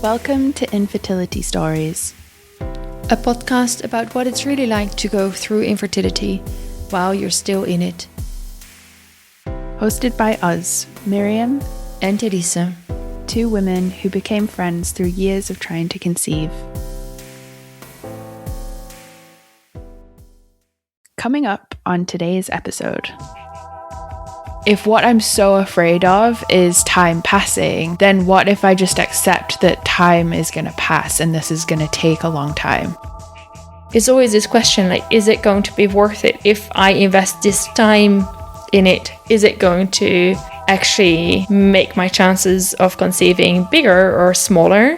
Welcome to Infertility Stories, a podcast about what it's really like to go through infertility while you're still in it. Hosted by us, Miriam and Elise, two women who became friends through years of trying to conceive. Coming up on today's episode. If what I'm so afraid of is time passing, then what if I just accept that time is going to pass and this is going to take a long time? It's always this question, like, is it going to be worth it if I invest this time in it? Is it going to actually make my chances of conceiving bigger or smaller?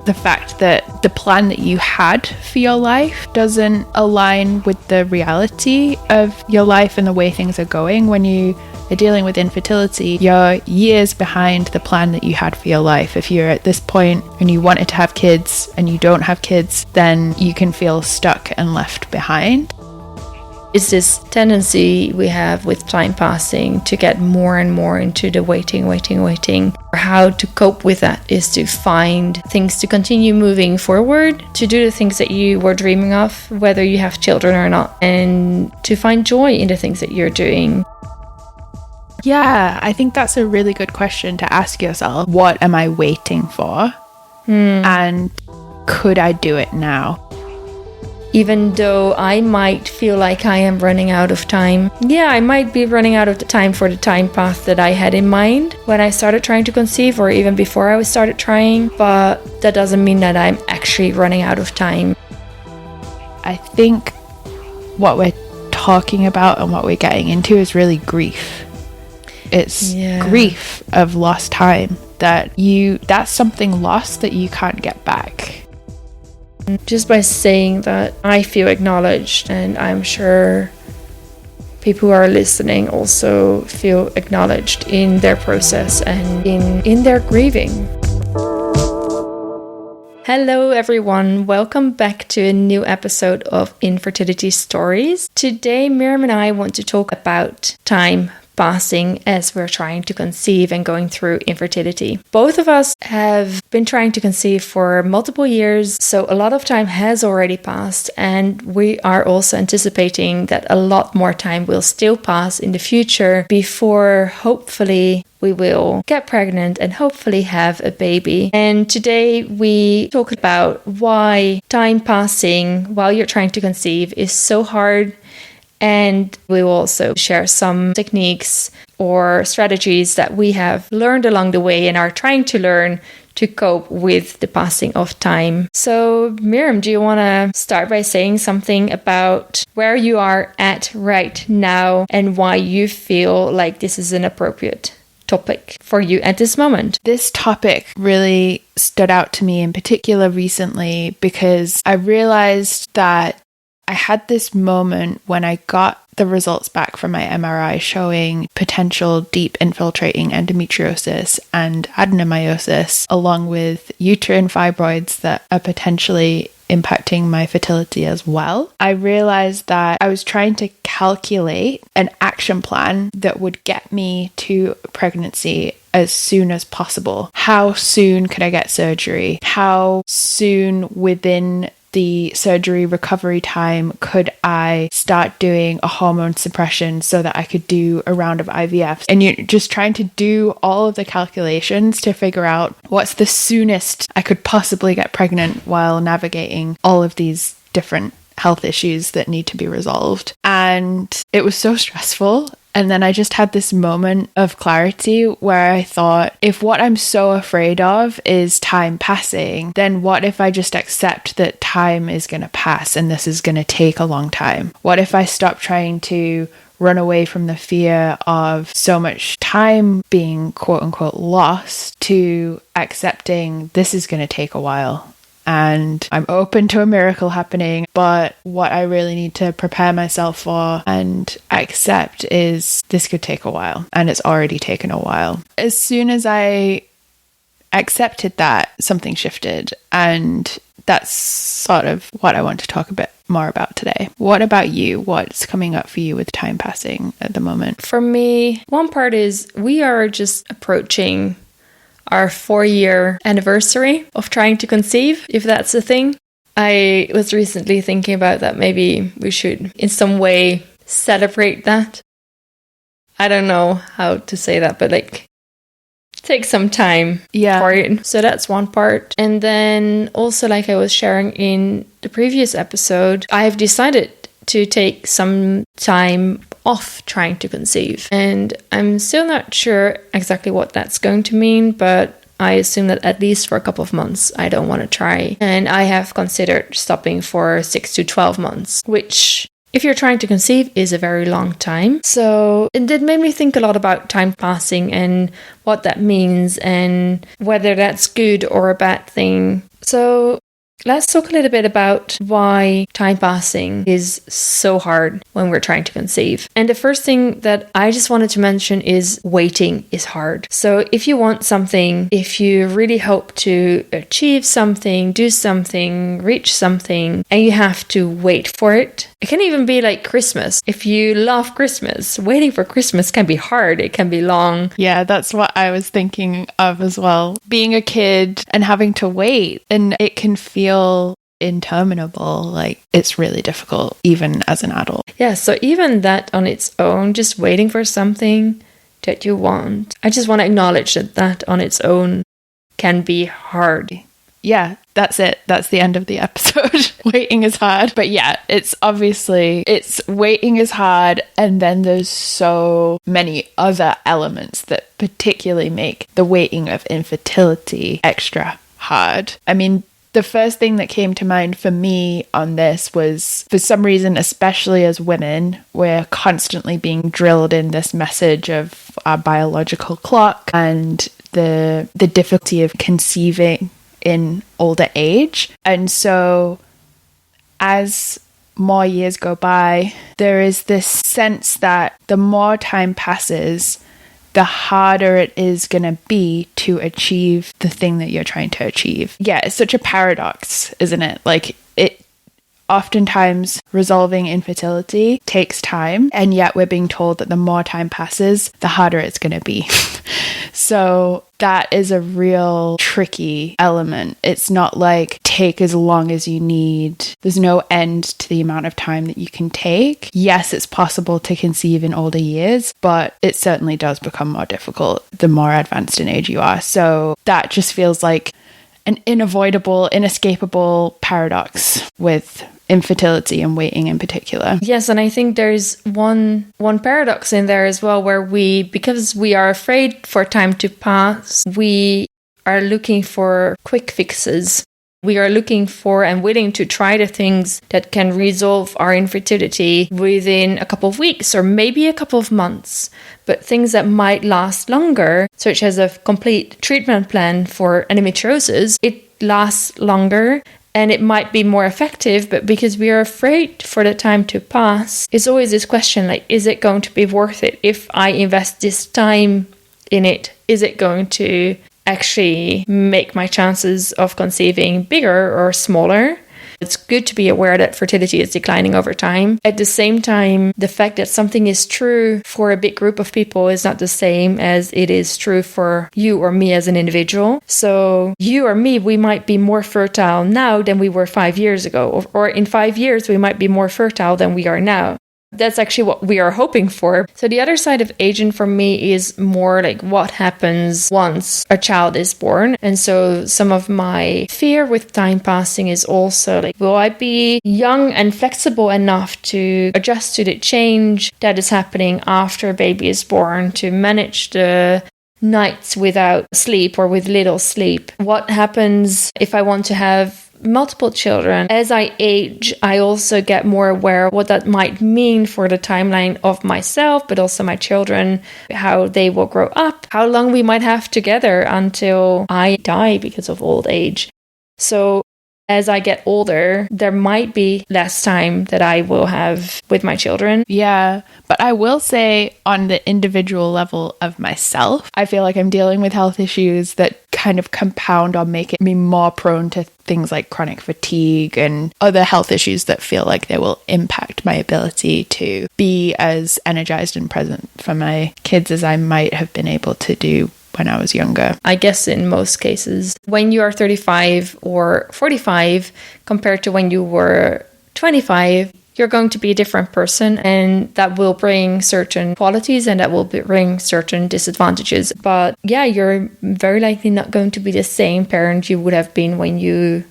The fact that the plan that you had for your life doesn't align with the reality of your life and the way things are going. When you are dealing with infertility, you're years behind the plan that you had for your life. If you're at this point and you wanted to have kids and you don't have kids, then you can feel stuck and left behind. It's this tendency we have with time passing to get more and more into the waiting. How to cope with that is to find things to continue moving forward, to do the things that you were dreaming of, whether you have children or not, and to find joy in the things that you're doing. Yeah, I think that's a really good question to ask yourself. What am I waiting for? And could I do it now? Even though I might feel like I am running out of time. Yeah, I might be running out of the time for the time path that I had in mind when I started trying to conceive, or even before I started trying, but that doesn't mean that I'm actually running out of time. I think what we're talking about and what we're getting into is really grief. It's grief of lost time, that's something lost that you can't get back. Just by saying that, I feel acknowledged, and I'm sure people who are listening also feel acknowledged in their process and in their grieving. Hello everyone, welcome back to a new episode of Infertility Stories. Today Miriam and I want to talk about time passing as we're trying to conceive and going through infertility. Both of us have been trying to conceive for multiple years, so a lot of time has already passed, and we are also anticipating that a lot more time will still pass in the future before hopefully we will get pregnant and hopefully have a baby. And today we talk about why time passing while you're trying to conceive is so hard. And we will also share some techniques or strategies that we have learned along the way and are trying to learn to cope with the passing of time. So, Miriam, do you want to start by saying something about where you are at right now and why you feel like this is an appropriate topic for you at this moment? This topic really stood out to me in particular recently because I realized that I had this moment when I got the results back from my MRI showing potential deep infiltrating endometriosis and adenomyosis, along with uterine fibroids that are potentially impacting my fertility as well. I realized that I was trying to calculate an action plan that would get me to pregnancy as soon as possible. How soon could I get surgery? How soon within the surgery recovery time could I start doing a hormone suppression so that I could do a round of IVFs? And you're just trying to do all of the calculations to figure out what's the soonest I could possibly get pregnant while navigating all of these different health issues that need to be resolved. And it was so stressful. And then I just had this moment of clarity where I thought, if what I'm so afraid of is time passing, then what if I just accept that time is going to pass and this is going to take a long time? What if I stop trying to run away from the fear of so much time being quote unquote lost to accepting this is going to take a while? And I'm open to a miracle happening, but what I really need to prepare myself for and accept is this could take a while, and it's already taken a while. As soon as I accepted that, something shifted, and that's sort of what I want to talk a bit more about today. What about you? What's coming up for you with time passing at the moment? For me, one part is we are just approaching our 4-year anniversary of trying to conceive, if that's a thing. I was recently thinking about that. Maybe we should in some way celebrate that. I don't know how to say that, but like take some time for it. So that's one part. And then also, like I was sharing in the previous episode, I have decided to take some time off trying to conceive. And I'm still not sure exactly what that's going to mean, but I assume that at least for a couple of months, I don't want to try. And I have considered stopping for 6 to 12 months, which, if you're trying to conceive, is a very long time. So it did make me think a lot about time passing and what that means and whether that's good or a bad thing. So let's talk a little bit about why time passing is so hard when we're trying to conceive. And the first thing that I just wanted to mention is waiting is hard. So if you want something, if you really hope to achieve something, do something, reach something, and you have to wait for it, it can even be like Christmas. If you love Christmas, waiting for Christmas can be hard. It can be long. Yeah, that's what I was thinking of as well. Being a kid and having to wait, and it can feel interminable. Like, it's really difficult, even as an adult. Yeah, so even that on its own, just waiting for something that you want, I just want to acknowledge that on its own can be hard. Yeah, that's it. That's the end of the episode. Waiting is hard. But yeah, it's waiting is hard. And then there's so many other elements that particularly make the waiting of infertility extra hard. I mean, the first thing that came to mind for me on this was, for some reason, especially as women, we're constantly being drilled in this message of our biological clock and the difficulty of conceiving in older age. And so as more years go by, there is this sense that the more time passes, the harder it is going to be to achieve the thing that you're trying to achieve. Yeah, it's such a paradox, isn't it? Like, it oftentimes resolving infertility takes time, and yet we're being told that the more time passes, the harder it's going to be. So that is a real tricky element. It's not like take as long as you need. There's no end to the amount of time that you can take. Yes, it's possible to conceive in older years, but it certainly does become more difficult the more advanced in age you are. So that just feels like an unavoidable, inescapable paradox with infertility and waiting in particular. Yes, and I think there's one paradox in there as well, where because we are afraid for time to pass, we are looking for quick fixes. We are looking for and willing to try the things that can resolve our infertility within a couple of weeks or maybe a couple of months. But things that might last longer, such as a complete treatment plan for endometriosis, it lasts longer and it might be more effective, but because we are afraid for the time to pass, it's always this question, like, is it going to be worth it? If I invest this time in it, is it going to actually make my chances of conceiving bigger or smaller? It's good to be aware that fertility is declining over time. At the same time, the fact that something is true for a big group of people is not the same as it is true for you or me as an individual. So you or me, we might be more fertile now than we were 5 years ago, or in 5 years, we might be more fertile than we are now. That's actually what we are hoping for. So the other side of aging for me is more like what happens once a child is born. And so some of my fear with time passing is also like, will I be young and flexible enough to adjust to the change that is happening after a baby is born, to manage the nights without sleep or with little sleep? What happens if I want to have multiple children? As I age, I also get more aware of what that might mean for the timeline of myself, but also my children, how they will grow up, how long we might have together until I die because of old age. So as I get older, there might be less time that I will have with my children. Yeah, but I will say on the individual level of myself, I feel like I'm dealing with health issues that kind of compound or make me more prone to things like chronic fatigue and other health issues that feel like they will impact my ability to be as energized and present for my kids as I might have been able to do when I was younger. I guess in most cases, when you are 35 or 45 compared to when you were 25, you're going to be a different person, and that will bring certain qualities and that will bring certain disadvantages. But yeah, you're very likely not going to be the same parent you would have been when you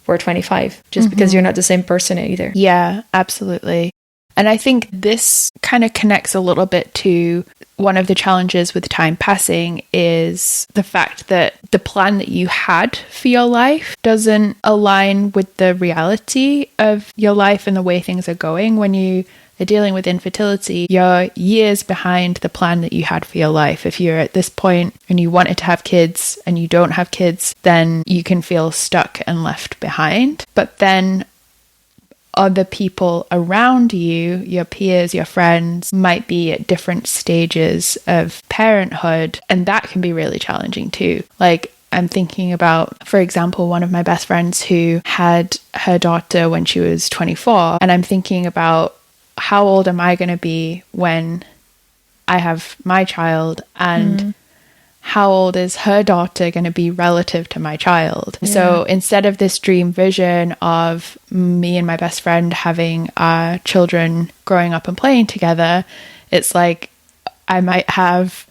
were 25, just because you're not the same person either. Yeah, absolutely. And I think this kind of connects a little bit to one of the challenges with time passing is the fact that the plan that you had for your life doesn't align with the reality of your life and the way things are going. When you are dealing with infertility, you're years behind the plan that you had for your life. If you're at this point and you wanted to have kids and you don't have kids, then you can feel stuck and left behind. But then other people around you, your peers, your friends, might be at different stages of parenthood, and that can be really challenging too. Like, I'm thinking about, for example, one of my best friends who had her daughter when she was 24, and I'm thinking about how old am I going to be when I have my child, and how old is her daughter going to be relative to my child? Yeah. So instead of this dream vision of me and my best friend having our children growing up and playing together, it's like I might have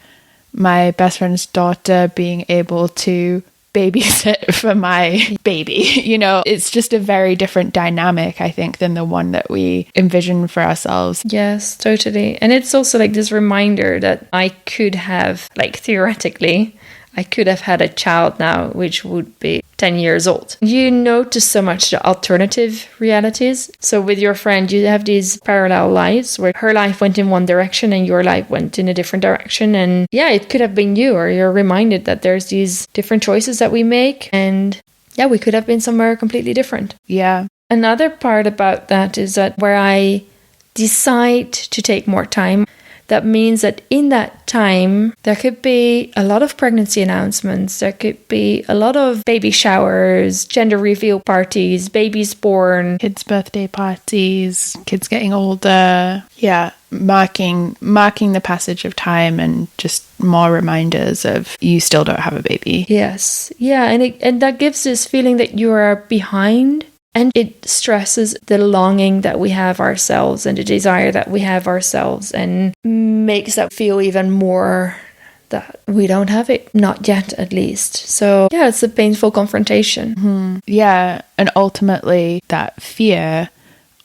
my best friend's daughter being able to babysit for my baby. You know, it's just a very different dynamic, I think, than the one that we envision for ourselves. Yes, totally. And it's also like this reminder that I could have, like, theoretically, I could have had a child now, which would be 10 years old. You notice so much the alternative realities. So with your friend, you have these parallel lives where her life went in one direction and your life went in a different direction. And yeah, it could have been you, or you're reminded that there's these different choices that we make. And yeah, we could have been somewhere completely different. Yeah. Another part about that is that where I decide to take more time, that means that in that time, there could be a lot of pregnancy announcements. There could be a lot of baby showers, gender reveal parties, babies born. Kids' birthday parties, kids getting older. Yeah, marking the passage of time and just more reminders of you still don't have a baby. Yes. Yeah, and that gives this feeling that you are behind. And it stresses the longing that we have ourselves and the desire that we have ourselves, and makes that feel even more that we don't have it, not yet at least. So yeah, it's a painful confrontation. Mm-hmm. Yeah, and ultimately that fear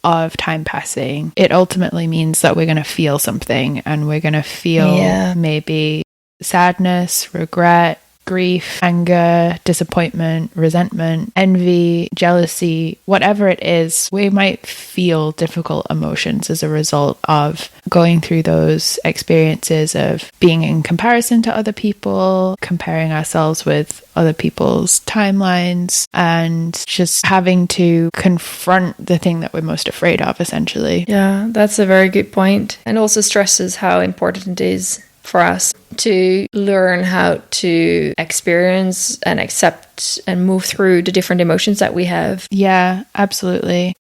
of time passing, it ultimately means that we're going to feel something, and we're going to feel maybe sadness, regret, grief, anger, disappointment, resentment, envy, jealousy, whatever it is. We might feel difficult emotions as a result of going through those experiences of being in comparison to other people, comparing ourselves with other people's timelines, and just having to confront the thing that we're most afraid of, essentially. Yeah, that's a very good point. And also stresses how important it is for us to learn how to experience and accept and move through the different emotions that we have. Yeah, absolutely.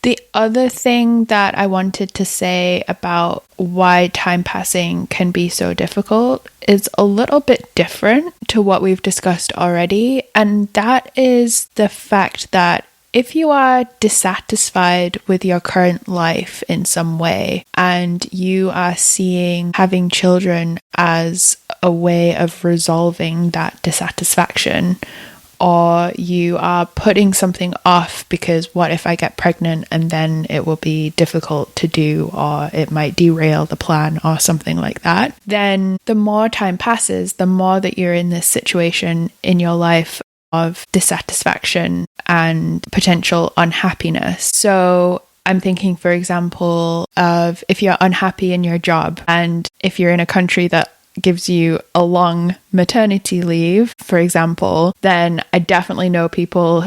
The other thing that I wanted to say about why time passing can be so difficult is a little bit different to what we've discussed already, and that is the fact that if you are dissatisfied with your current life in some way, and you are seeing having children as a way of resolving that dissatisfaction, or you are putting something off because what if I get pregnant and then it will be difficult to do, or it might derail the plan or something like that, then the more time passes, the more that you're in this situation in your life of dissatisfaction and potential unhappiness. So I'm thinking, for example, of if you're unhappy in your job, and if you're in a country that gives you a long maternity leave, for example, then I definitely know people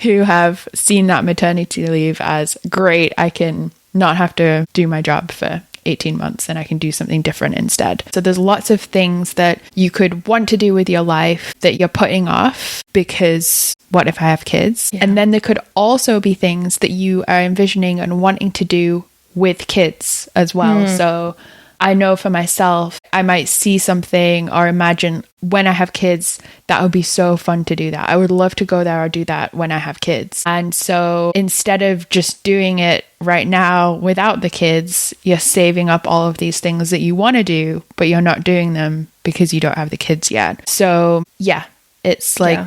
who have seen that maternity leave as great. I can not have to do my job for 18 months and I can do something different instead. So there's lots of things that you could want to do with your life that you're putting off because what if I have kids? Yeah. And then there could also be things that you are envisioning and wanting to do with kids as well. So I know for myself, I might see something or imagine when I have kids, that would be so fun to do that. I would love to go there or do that when I have kids. And so instead of just doing it right now without the kids, you're saving up all of these things that you want to do, but you're not doing them because you don't have the kids yet. So yeah, it's like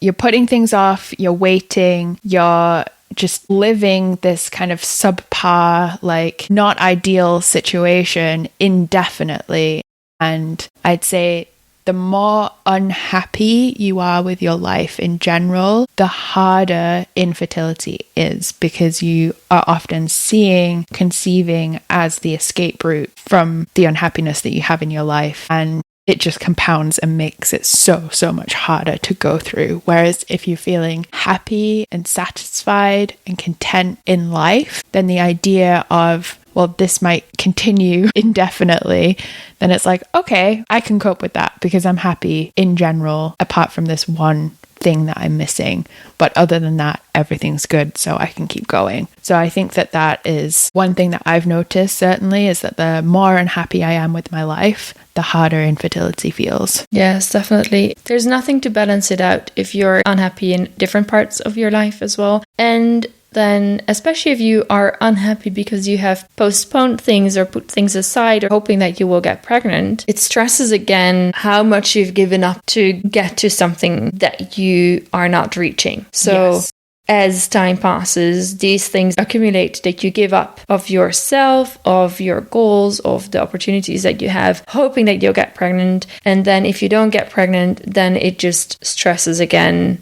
you're putting things off, you're waiting, you're just living this kind of subpar, like not ideal situation indefinitely. And I'd say the more unhappy you are with your life in general, the harder infertility is, because you are often seeing conceiving as the escape route from the unhappiness that you have in your life. And it just compounds and makes it so much harder to go through. Whereas if you're feeling happy and satisfied and content in life, then the idea of, well, this might continue indefinitely, then it's like, okay, I can cope with that because I'm happy in general, apart from this one thing that I'm missing. But other than that, everything's good, so I can keep going. So I think that that is one thing that I've noticed, certainly, is that the more unhappy I am with my life, the harder infertility feels. Yes, definitely. There's nothing to balance it out if you're unhappy in different parts of your life as well. And then, especially if you are unhappy because you have postponed things or put things aside or hoping that you will get pregnant, it stresses again how much you've given up to get to something that you are not reaching. So as time passes, these things accumulate that you give up of yourself, of your goals, of the opportunities that you have, hoping that you'll get pregnant. And then if you don't get pregnant, then it just stresses again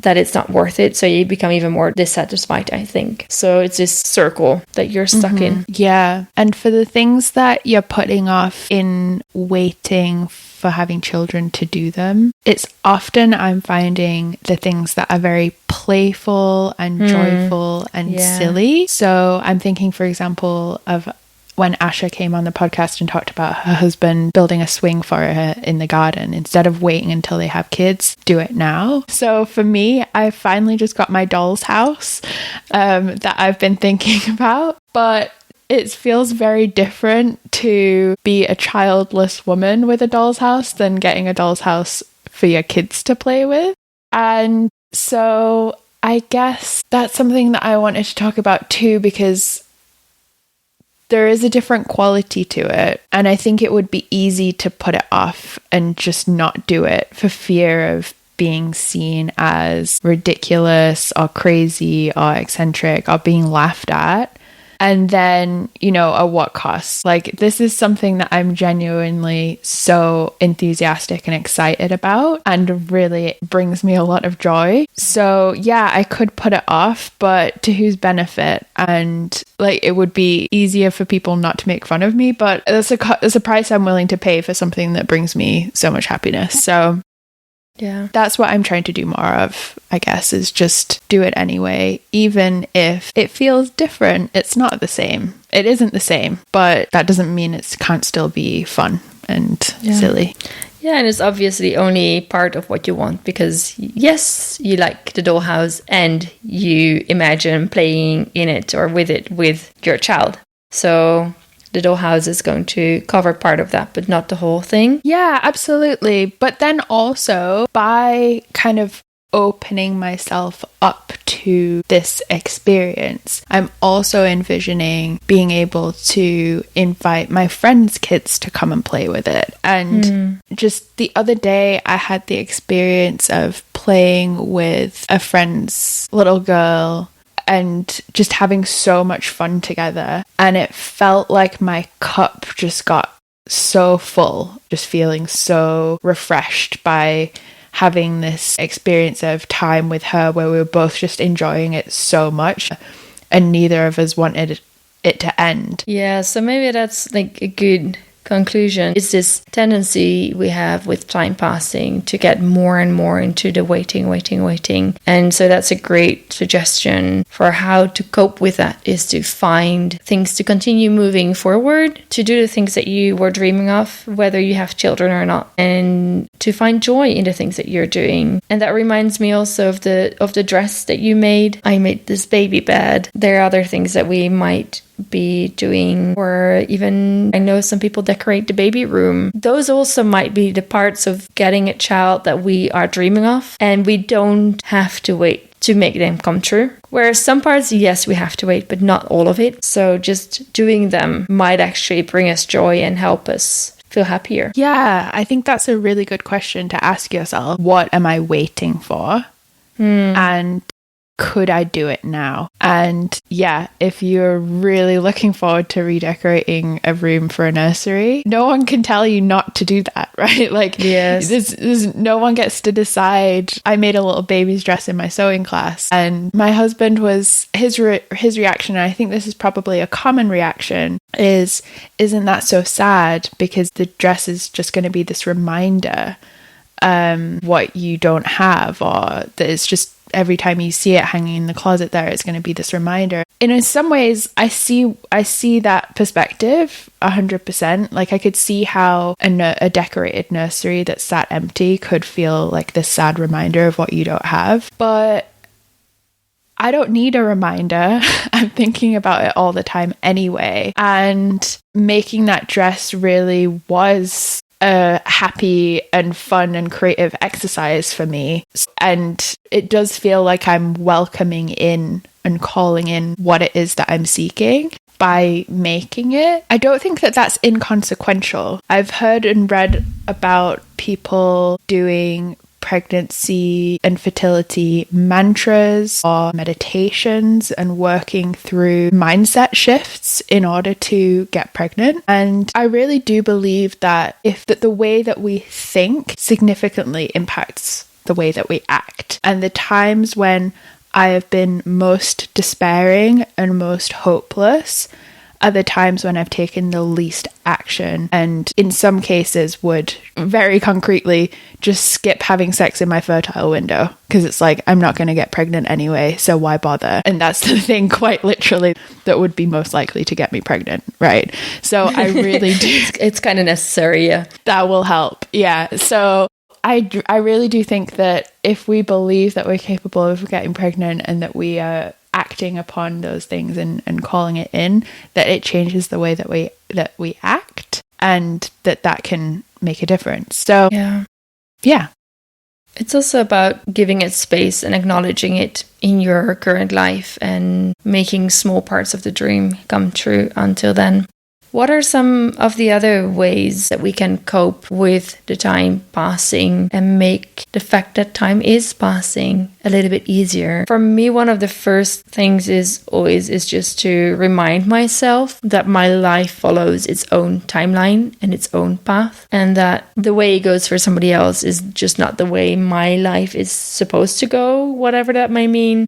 that it's not worth it. So you become even more dissatisfied, I think. So it's this circle that you're stuck in. Yeah. And for the things that you're putting off in waiting for having children to do them, it's often, I'm finding, the things that are very playful and joyful and silly. So I'm thinking, for example, of when Asha came on the podcast and talked about her husband building a swing for her in the garden. Instead of waiting until they have kids, do it now. So for me, I finally just got my doll's house that I've been thinking about. But it feels very different to be a childless woman with a doll's house than getting a doll's house for your kids to play with. And so I guess that's something that I wanted to talk about too, because there is a different quality to it. And I think it would be easy to put it off and just not do it for fear of being seen as ridiculous or crazy or eccentric or being laughed at. And then, you know, at what cost? Like, this is something that I'm genuinely so enthusiastic and excited about, and really brings me a lot of joy. So yeah, I could put it off, but to whose benefit? And like, it would be easier for people not to make fun of me, but there's a price I'm willing to pay for something that brings me so much happiness. So yeah, that's what I'm trying to do more of, I guess, is just do it anyway. Even if it feels different, it's not the same. It isn't the same, but that doesn't mean it can't still be fun and silly. Yeah, and it's obviously only part of what you want, because yes, you like the dollhouse and you imagine playing in it or with it with your child. So the dollhouse is going to cover part of that, but not the whole thing. Yeah, absolutely. But then also, by kind of opening myself up to this experience, I'm also envisioning being able to invite my friends' kids to come and play with it. And just the other day, I had the experience of playing with a friend's little girl and just having so much fun together. And it felt like my cup just got so full, just feeling so refreshed by having this experience of time with her where we were both just enjoying it so much and neither of us wanted it to end. Yeah, so maybe that's like a good conclusion. It's this tendency we have with time passing to get more and more into the waiting. And so that's a great suggestion for how to cope with that, is to find things to continue moving forward, to do the things that you were dreaming of, whether you have children or not, and to find joy in the things that you're doing. And that reminds me also of the dress that you made. I made this baby bed. There are other things that we might be doing, or even I know some people decorate the baby room. Those also might be the parts of getting a child that we are dreaming of, and we don't have to wait to make them come true. Whereas some parts, yes, we have to wait, but not all of it. So just doing them might actually bring us joy and help us feel happier. Yeah, I think that's a really good question to ask yourself. What am I waiting for? And could I do it now? And yeah, if you're really looking forward to redecorating a room for a nursery, no one can tell you not to do that, right? Like, yes, there's no one gets to decide. I made a little baby's dress in my sewing class, and my husband was his reaction, and I think this is probably a common reaction, isn't that so sad? Because the dress is just going to be this reminder what you don't have, or that it's just every time you see it hanging in the closet there, it's going to be this reminder. And in some ways, I see that perspective 100%. Like, I could see how a decorated nursery that sat empty could feel like this sad reminder of what you don't have. But I don't need a reminder. I'm thinking about it all the time anyway. And making that dress really was a happy and fun and creative exercise for me. And it does feel like I'm welcoming in and calling in what it is that I'm seeking by making it. I don't think that that's inconsequential. I've heard and read about people doing pregnancy and fertility mantras or meditations and working through mindset shifts in order to get pregnant. And I really do believe that the way that we think significantly impacts the way that we act. And the times when I have been most despairing and most hopeless are the times when I've taken the least action, and in some cases would very concretely just skip having sex in my fertile window, because it's like, I'm not going to get pregnant anyway, so why bother? And that's the thing, quite literally, that would be most likely to get me pregnant, right? So I really do. It's kind of necessary, yeah. That will help, yeah. So I really do think that if we believe that we're capable of getting pregnant and that we are acting upon those things and calling it in, that it changes the way that we act, and that can make a difference. So yeah. It's also about giving it space and acknowledging it in your current life and making small parts of the dream come true until then. What are some of the other ways that we can cope with the time passing and make the fact that time is passing a little bit easier? For me, one of the first things is just to remind myself that my life follows its own timeline and its own path, and that the way it goes for somebody else is just not the way my life is supposed to go, whatever that may mean.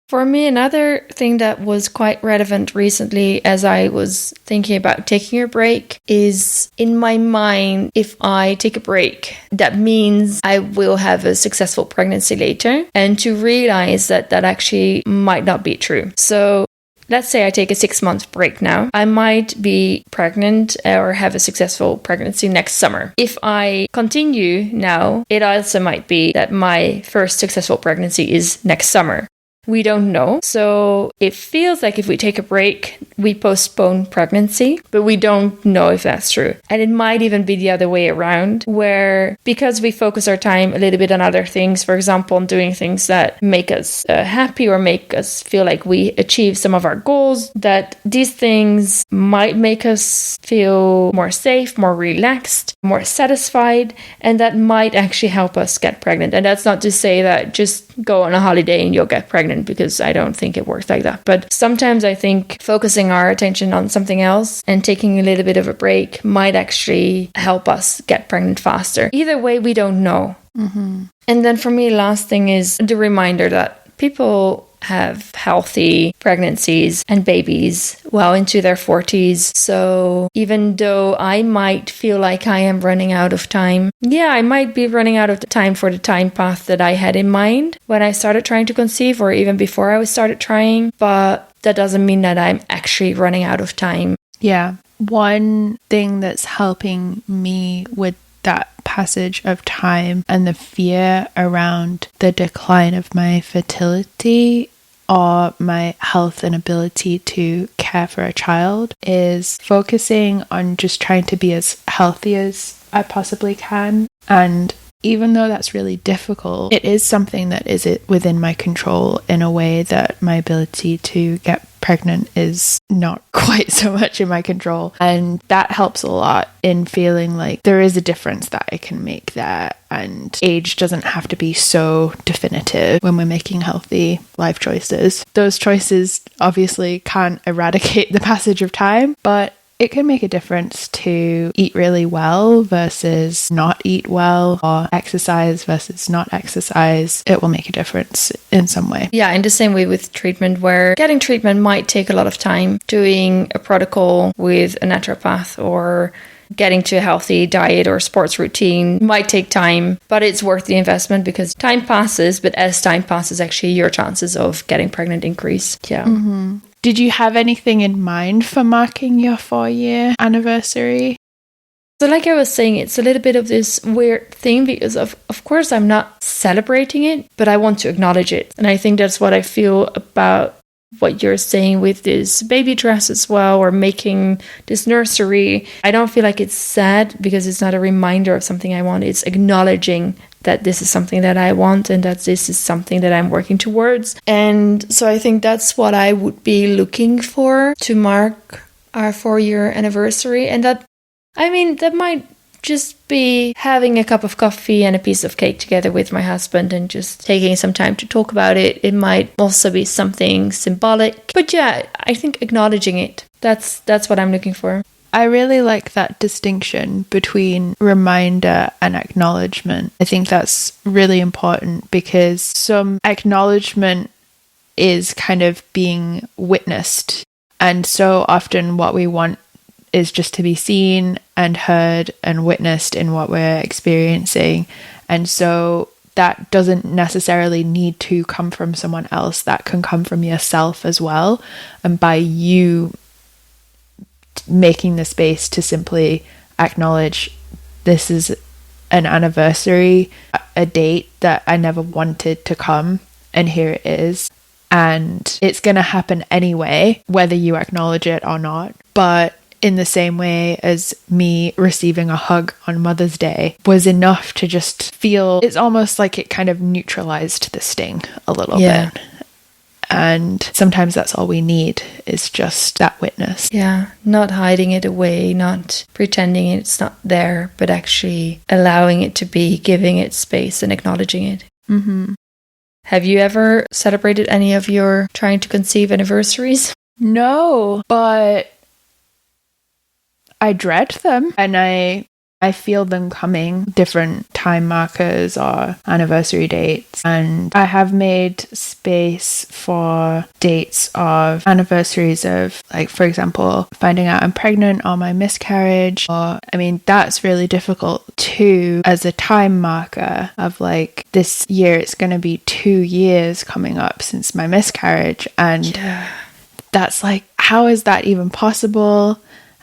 For me, another thing that was quite relevant recently as I was thinking about taking a break is, in my mind, if I take a break, that means I will have a successful pregnancy later, and to realize that actually might not be true. So let's say I take a 6-month break now. I might be pregnant or have a successful pregnancy next summer. If I continue now, it also might be that my first successful pregnancy is next summer. We don't know. So it feels like if we take a break, we postpone pregnancy, but we don't know if that's true. And it might even be the other way around, where because we focus our time a little bit on other things, for example, on doing things that make us happy or make us feel like we achieve some of our goals, that these things might make us feel more safe, more relaxed, more satisfied, and that might actually help us get pregnant. And that's not to say that just go on a holiday and you'll get pregnant, because I don't think it works like that. But sometimes I think focusing our attention on something else and taking a little bit of a break might actually help us get pregnant faster. Either way, we don't know. Mm-hmm. And then for me, last thing is the reminder that people have healthy pregnancies and babies well into their 40s. So even though I might feel like I am running out of time, I might be running out of time for the time path that I had in mind when I started trying to conceive, or even before I started trying, but that doesn't mean that I'm actually running out of time. Yeah. One thing that's helping me with that passage of time and the fear around the decline of my fertility or my health and ability to care for a child is focusing on just trying to be as healthy as I possibly can. And even though that's really difficult, it is something that is within my control in a way that my ability to get pregnant is not quite so much in my control. And that helps a lot in feeling like there is a difference that I can make there. And age doesn't have to be so definitive when we're making healthy life choices. Those choices obviously can't eradicate the passage of time, but it can make a difference to eat really well versus not eat well, or exercise versus not exercise. It will make a difference in some way. Yeah, in the same way with treatment, where getting treatment might take a lot of time. Doing a protocol with a naturopath or getting to a healthy diet or sports routine might take time, but it's worth the investment because time passes, but as time passes, actually your chances of getting pregnant increase. Yeah. Mm-hmm. Did you have anything in mind for marking your 4-year anniversary? So like I was saying, it's a little bit of this weird thing because of course I'm not celebrating it, but I want to acknowledge it. And I think that's what I feel about what you're saying with this baby dress as well, or making this nursery. I don't feel like it's sad because it's not a reminder of something I want. It's acknowledging that this is something that I want and that this is something that I'm working towards. And so I think that's what I would be looking for to mark our 4-year anniversary. And that might just be having a cup of coffee and a piece of cake together with my husband and just taking some time to talk about it. It might also be something symbolic. But yeah, I think acknowledging it, that's what I'm looking for. I really like that distinction between reminder and acknowledgement. I think that's really important because some acknowledgement is kind of being witnessed. And so often what we want is just to be seen and heard and witnessed in what we're experiencing. And so that doesn't necessarily need to come from someone else. That can come from yourself as well. And by you making the space to simply acknowledge this is an anniversary, a date that I never wanted to come, and here it is. And it's going to happen anyway, whether you acknowledge it or not. But in the same way as me receiving a hug on Mother's Day was enough to just feel, it's almost like it kind of neutralized the sting a little bit. And sometimes that's all we need is just that witness. Yeah, not hiding it away, not pretending it's not there, but actually allowing it to be, giving it space and acknowledging it. Mm-hmm. Have you ever celebrated any of your trying to conceive anniversaries? No, but I dread them and I feel them coming, different time markers or anniversary dates. And I have made space for dates of anniversaries of, like, for example, finding out I'm pregnant or my miscarriage. Or, I mean, that's really difficult too as a time marker of like, this year it's going to be 2 years coming up since my miscarriage. And that's like, how is that even possible?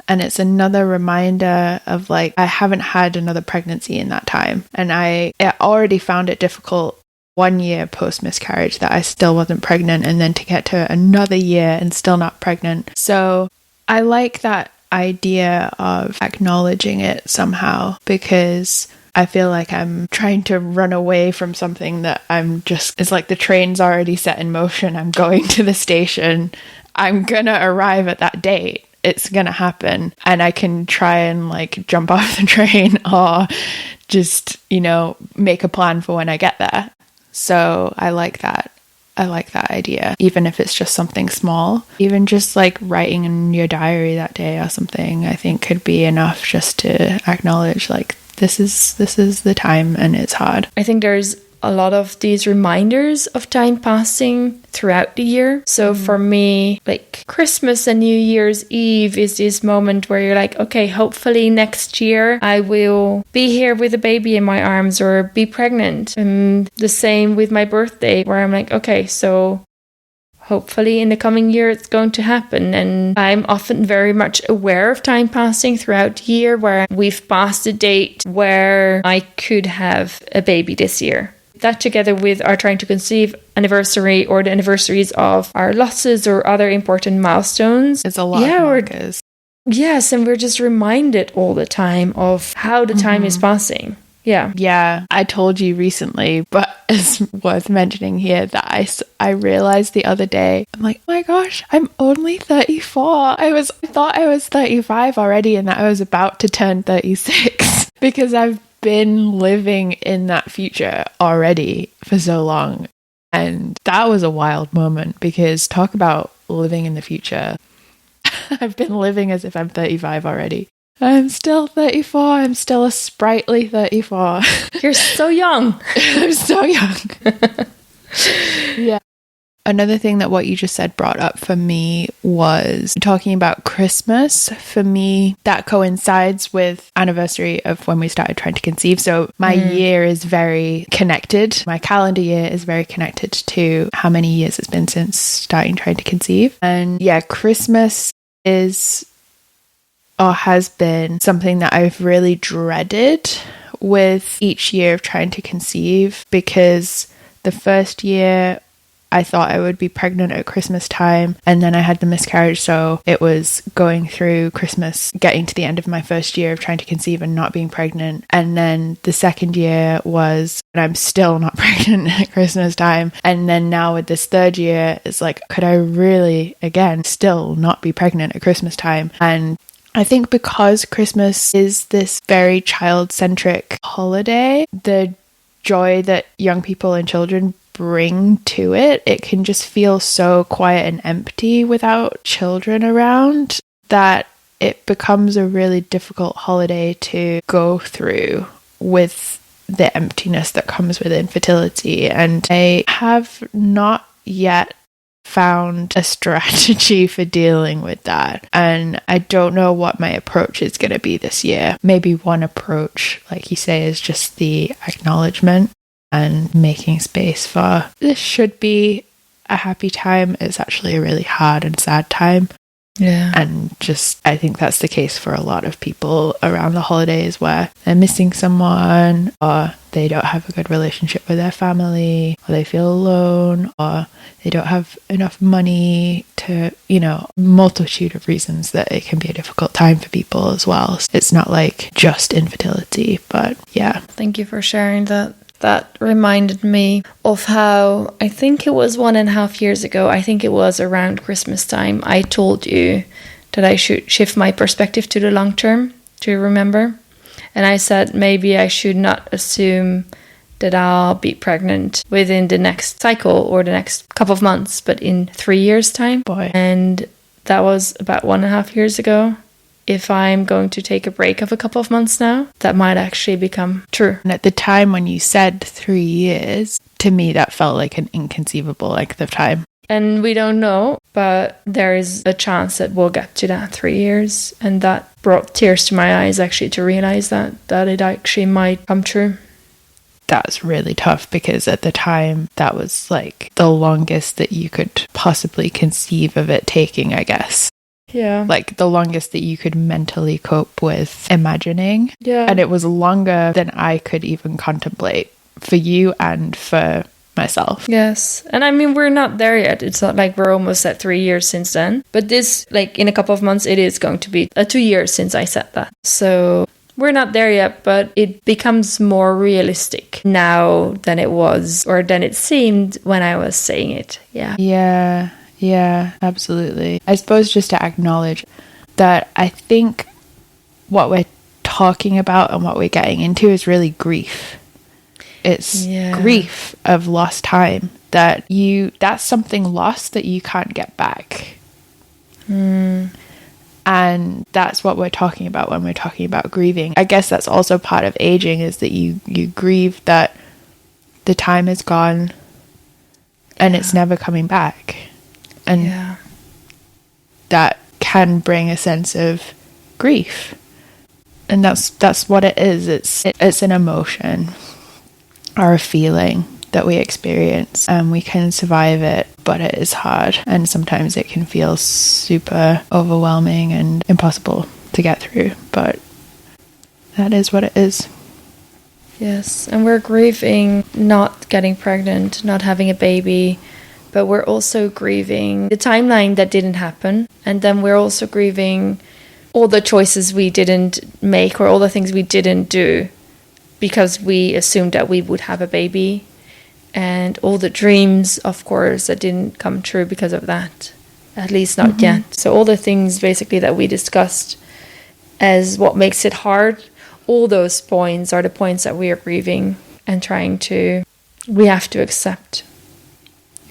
And it's another reminder of like, I haven't had another pregnancy in that time. And I already found it difficult 1 year post miscarriage that I still wasn't pregnant, and then to get to another year and still not pregnant. So I like that idea of acknowledging it somehow, because I feel like I'm trying to run away from something that it's like the train's already set in motion. I'm going to the station. I'm gonna arrive at that date. It's going to happen, and I can try and like jump off the train or just, make a plan for when I get there. So I like that. I like that idea, even if it's just something small. Even just like writing in your diary that day or something, I think could be enough just to acknowledge like, this is the time and it's hard. I think there's a lot of these reminders of time passing throughout the year. So for me, like Christmas and New Year's Eve is this moment where you're like, okay, hopefully next year I will be here with a baby in my arms or be pregnant. And the same with my birthday, where I'm like, okay, so hopefully in the coming year it's going to happen. And I'm often very much aware of time passing throughout the year, where we've passed a date where I could have a baby this year. that together with our trying to conceive anniversary or the anniversaries of our losses or other important milestones. It's a lot of markers. Yes, and we're just reminded all the time of how the time is passing. Yeah. Yeah, I told you recently, but it's worth mentioning here that I realized the other day, I'm like, oh my gosh, I'm only 34. I thought I was 35 already and that I was about to turn 36 because I've been living in that future already for so long. And that was a wild moment because talk about living in the future. I've been living as if I'm 35 already. I'm still 34. I'm still a sprightly 34. You're so young. I'm so young. Yeah. Another thing that what you just said brought up for me was talking about Christmas. For me, that coincides with anniversary of when we started trying to conceive. So my year is very connected. My calendar year is very connected to how many years it's been since starting trying to conceive. And yeah, Christmas is or has been something that I've really dreaded with each year of trying to conceive, because the first year I thought I would be pregnant at Christmas time, and then I had the miscarriage, so it was going through Christmas, getting to the end of my first year of trying to conceive and not being pregnant. And then the second year was, and I'm still not pregnant at Christmas time. And then now with this third year, it's like, could I really, again, still not be pregnant at Christmas time? And I think because Christmas is this very child-centric holiday, the joy that young people and children bring to it, it can just feel so quiet and empty without children around that it becomes a really difficult holiday to go through with the emptiness that comes with infertility. And I have not yet found a strategy for dealing with that, and I don't know what my approach is going to be this year. Maybe one approach, like you say, is just the acknowledgement and making space for this should be a happy time. It's actually a really hard and sad time. Yeah. And just, I think that's the case for a lot of people around the holidays, where they're missing someone, or they don't have a good relationship with their family, or they feel alone, or they don't have enough money to, multitude of reasons that it can be a difficult time for people as well. It's not like just infertility, but yeah. Thank you for sharing that. That reminded me of how, I think it was 1.5 years ago, I think it was around Christmas time, I told you that I should shift my perspective to the long term. Do you remember? And I said maybe I should not assume that I'll be pregnant within the next cycle or the next couple of months, but in 3 years' time. Boy. And that was about 1.5 years ago. If I'm going to take a break of a couple of months now, that might actually become true. And at the time when you said 3 years, to me that felt like an inconceivable length of time. And we don't know, but there is a chance that we'll get to that 3 years. And that brought tears to my eyes actually to realize that it actually might come true. That's really tough, because at the time that was like the longest that you could possibly conceive of it taking, I guess. Yeah. Like the longest that you could mentally cope with imagining. Yeah. And it was longer than I could even contemplate for you and for myself. Yes. And I mean, we're not there yet. It's not like we're almost at 3 years since then. But this, like in a couple of months, it is going to be 2 years since I said that. So we're not there yet, but it becomes more realistic now than it was, or than it seemed when I was saying it. Yeah. Yeah, absolutely. I suppose just to acknowledge that I think what we're talking about and what we're getting into is really grief. It's grief of lost time, that's something lost that you can't get back. And that's what we're talking about when we're talking about grieving. I guess that's also part of aging, is that you grieve that the time is gone and it's never coming back. And that can bring a sense of grief. And that's what it is. It's an emotion or a feeling that we experience, and we can survive it, but it is hard. And sometimes it can feel super overwhelming and impossible to get through. But that is what it is. Yes, and we're grieving not getting pregnant, not having a baby, but we're also grieving the timeline that didn't happen. And then we're also grieving all the choices we didn't make or all the things we didn't do because we assumed that we would have a baby. And all the dreams, of course, that didn't come true because of that. At least not yet. So all the things basically that we discussed as what makes it hard, all those points are the points that we are grieving and we have to accept.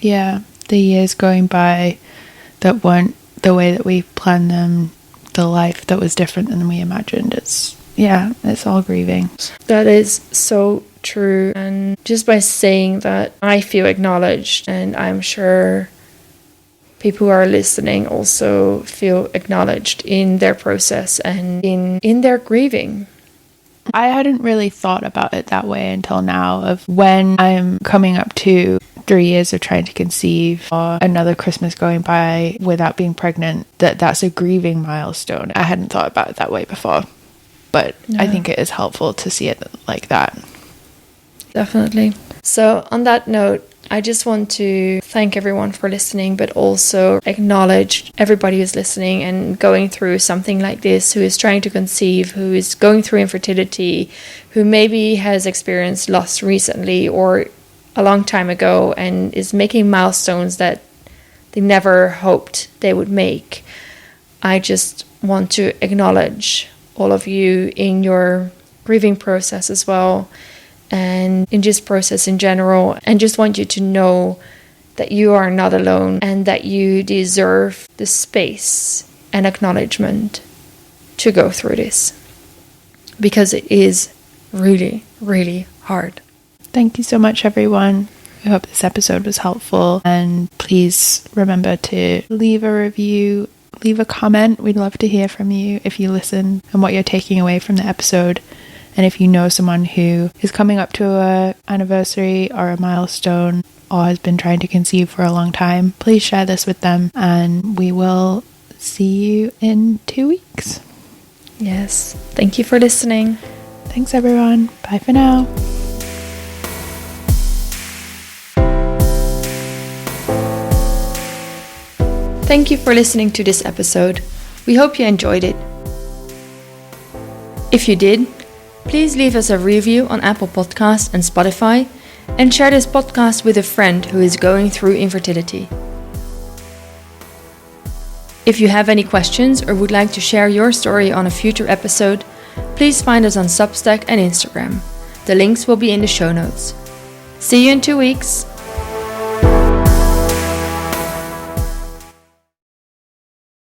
Yeah, the years going by that weren't the way that we planned them, the life that was different than we imagined. It's all grieving. That is so true. And just by saying that, I feel acknowledged, and I'm sure people who are listening also feel acknowledged in their process and in their grieving. I hadn't really thought about it that way until now, of when I'm coming up to 3 years of trying to conceive or another Christmas going by without being pregnant, that's a grieving milestone. I hadn't thought about it that way before, but I think it is helpful to see it like that. Definitely. So on that note, I just want to thank everyone for listening, but also acknowledge everybody who's listening and going through something like this, who is trying to conceive, who is going through infertility, who maybe has experienced loss recently or a long time ago and is making milestones that they never hoped they would make. I just want to acknowledge all of you in your grieving process as well, and in this process in general, and just want you to know that you are not alone and that you deserve the space and acknowledgement to go through this, because it is really, really hard. Thank you so much, everyone. I hope this episode was helpful, and please remember to leave a review, leave a comment. We'd love to hear from you if you listen and what you're taking away from the episode. And if you know someone who is coming up to an anniversary or a milestone or has been trying to conceive for a long time, please share this with them, and we will see you in 2 weeks. Yes. Thank you for listening. Thanks, everyone. Bye for now. Thank you for listening to this episode. We hope you enjoyed it. If you did, please leave us a review on Apple Podcasts and Spotify, and share this podcast with a friend who is going through infertility. If you have any questions or would like to share your story on a future episode, please find us on Substack and Instagram. The links will be in the show notes. See you in 2 weeks.